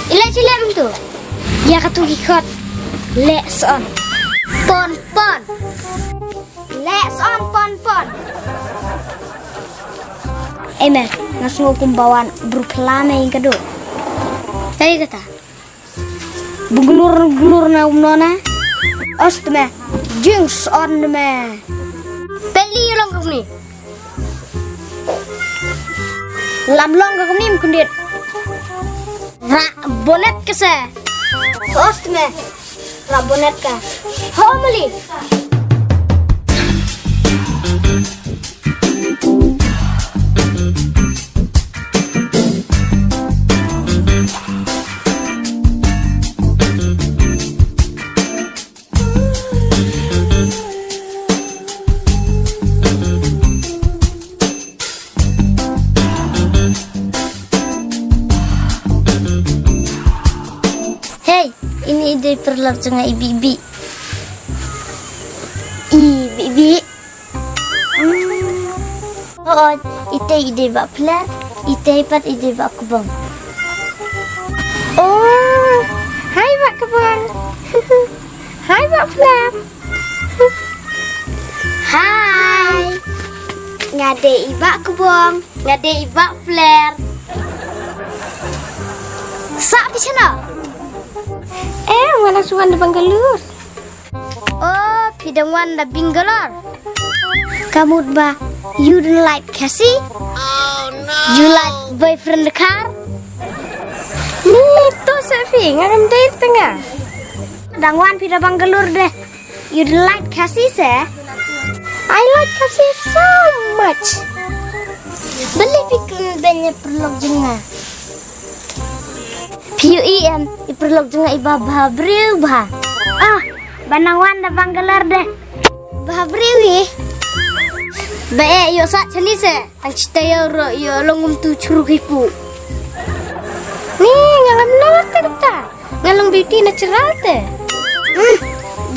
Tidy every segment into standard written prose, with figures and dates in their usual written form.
Ila cilem tu. Ya katu ikut. Let's on. Pon. Let's on pon. Emer, nasuo kumbawan berpelame yang kedua. Tadi kata. Buglur na umnona. Ostme. Jinx on me. Peli long kau ni. Lam long kau ni mukundit. Rak bonet kese. Ostme. Rak bonet ka. Homely. Ini ide perlak dengan ibi-ibi. Ibi-ibi. Oh, ite ide bak pelat, ite pat ide bak kebang. Oh, hai bak kebang. Hai bak pelat. Hai. Ngade ibak kebang, ngade ibak pelat. Sak di sana. Mana suan depan galur? Oh, pidangwan da binggalor. Kamu ba, you don't like Cassie? Oh no. You like boyfriend the car? Ni tu Safi, ngam date tengah. Dangwan pida banggalur deh. You don't like Cassie se? I like Cassie so much. Beli pikir banyak perlu jengah. PUEM iperlog juga iba bahabriu bah. Ah, banangwan da banggalar deh. Bahabriu bae yo sa chani se tang chita yo longum tu churu hipu. Ni ngalam nawak kata. Ngalang beauty natural te.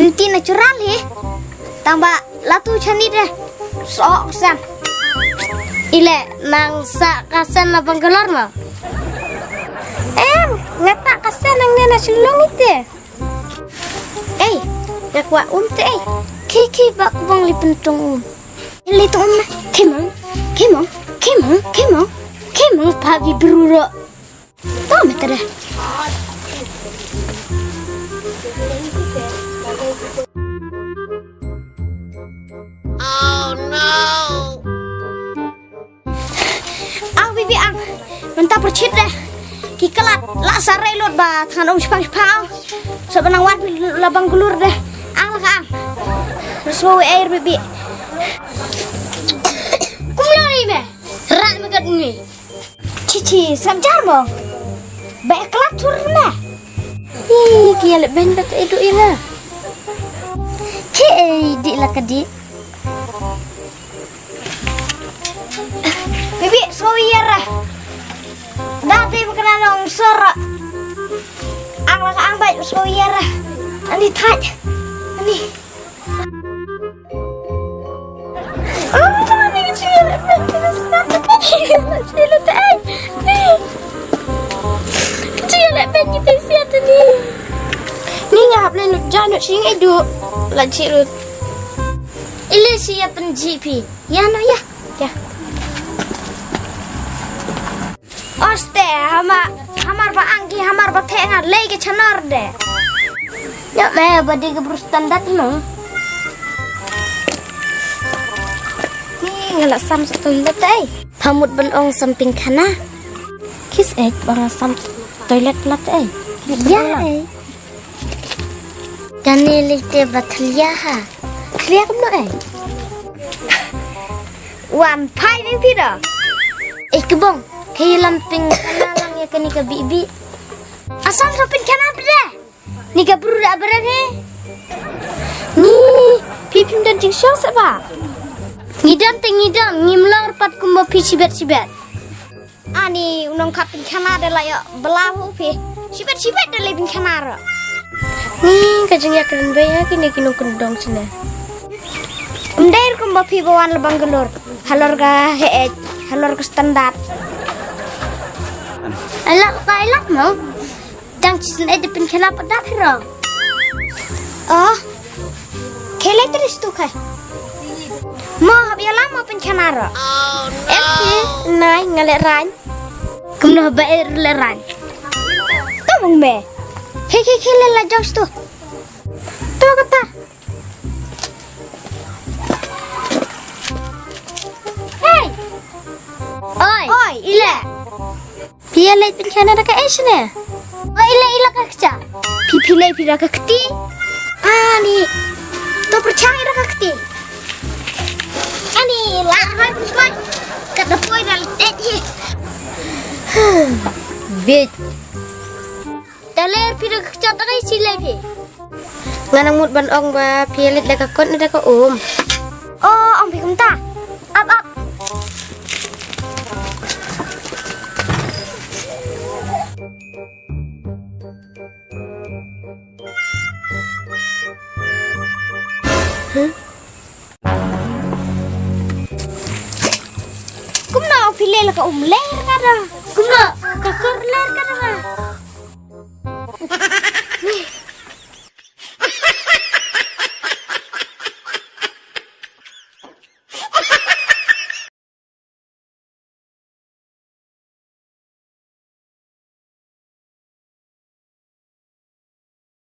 Beauty natural tambah latu chani deh. Sok sam. Ile nang sa kasan na banggalar mah. Ngata kasan ang nana sulong ite. Nakwa te Kiki bak bang li pentong Li tong na. Kemong pagi beruro. Tahu meter dah. Oh no. Ang bibi ang mentah percit dah. Kikelat la sare lot ba than om spang sebenang wan labang gulur deh ang lakang so air bibi kumlari me rak me kat ni cici samjar mo ba kelat tur me kia lek ben bet edu ina ke di la kadi bibi so yara dati bukan nong sora ang laka ang baik so yara ani thaj ani ni kecil ben kita siat ni ngap le lut jan lut sing edu la cirut ile siap pen GP ya no ya Oste, hamar ba angki, hamar ba tengah lagi chanar deh. Ya, me badi ke standar no. Ni ngalak sam toilet Pamut benong samping kana. Kis bang sam toilet plat Ya Kani likte batliya ha. Clear no Wan pai ni pida. Kebong. Kaya lamping kanalang ya kani ka bibi. Asam sapin kana bede. Ni ka buru da bere Ni pipim dan ting syang seba. Ngidam ngimlar pat kumba pi sibet. Ani unong kapin kana da la ya belahu pi. Sibet da lebin kana ra. Ni kajeng ya keren baya kini kinong kendong sene. Undair kumba pi bawan lebang gelur. Halor ga standar. Alat mau. Dang cisin ada pen kenapa dah pira? Oh. Kele terus tu kai. Mau habis lama pen kenara. Empty, nai ngalek ran. Kemno baer leran. Kamu me. Kele la jos tu. Tu kata. Hey. Oi, ila. Pia leit pen kenara ka esne. Oh, ila kakca. Pipilai pira kakti. Ani. To percaya dah kakti. Ani lah hai pun. Kata poi dal tedi. Bit. Daler pira kakca tak ai silai phi. Nganang mut ban ong ba pialit dah kakot dah ka Oh, ong phi kum ta. Up. Kumna pile la ka ler kada. Kumna ka ler kada.